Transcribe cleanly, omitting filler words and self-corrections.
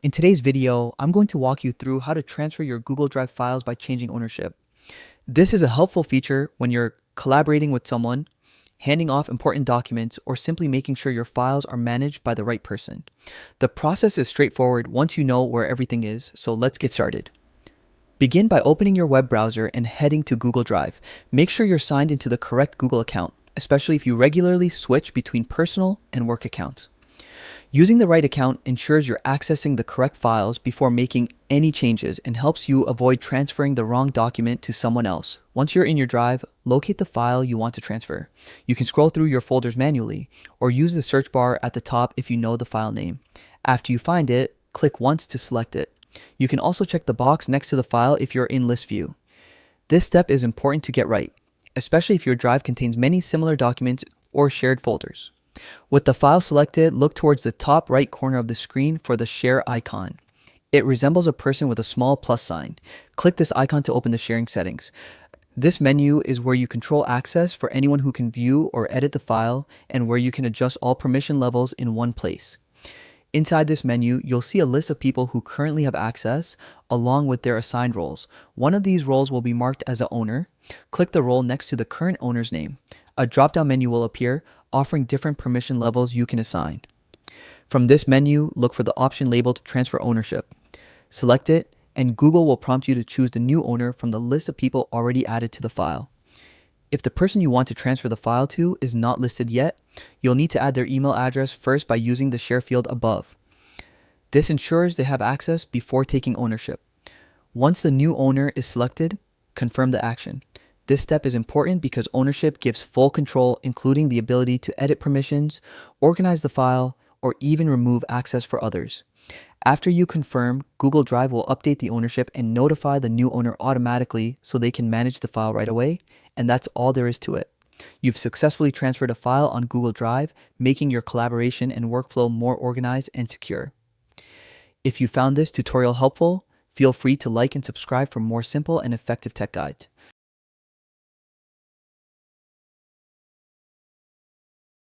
In today's video, I'm going to walk you through how to transfer your Google Drive files by changing ownership. This is a helpful feature when you're collaborating with someone, handing off important documents, or simply making sure your files are managed by the right person. The process is straightforward once you know where everything is, so let's get started. Begin by opening your web browser and heading to Google Drive. Make sure you're signed into the correct Google account, especially if you regularly switch between personal and work accounts. Using the right account ensures you're accessing the correct files before making any changes and helps you avoid transferring the wrong document to someone else. Once you're in your drive, locate the file you want to transfer. You can scroll through your folders manually or use the search bar at the top if you know the file name. After you find it, click once to select it. You can also check the box next to the file if you're in list view. This step is important to get right, especially if your drive contains many similar documents or shared folders. With the file selected, look towards the top right corner of the screen for the share icon. It resembles a person with a small plus sign. Click this icon to open the sharing settings. This menu is where you control access for anyone who can view or edit the file and where you can adjust all permission levels in one place. Inside this menu, you'll see a list of people who currently have access along with their assigned roles. One of these roles will be marked as an owner. Click the role next to the current owner's name. A drop-down menu will appear, offering different permission levels you can assign. From this menu, look for the option labeled Transfer Ownership. Select it, and Google will prompt you to choose the new owner from the list of people already added to the file. If the person you want to transfer the file to is not listed yet, you'll need to add their email address first by using the share field above. This ensures they have access before taking ownership. Once the new owner is selected, confirm the action. This step is important because ownership gives full control, including the ability to edit permissions, organize the file, or even remove access for others. After you confirm, Google Drive will update the ownership and notify the new owner automatically so they can manage the file right away, and that's all there is to it. You've successfully transferred a file on Google Drive, making your collaboration and workflow more organized and secure. If you found this tutorial helpful, feel free to like and subscribe for more simple and effective tech guides.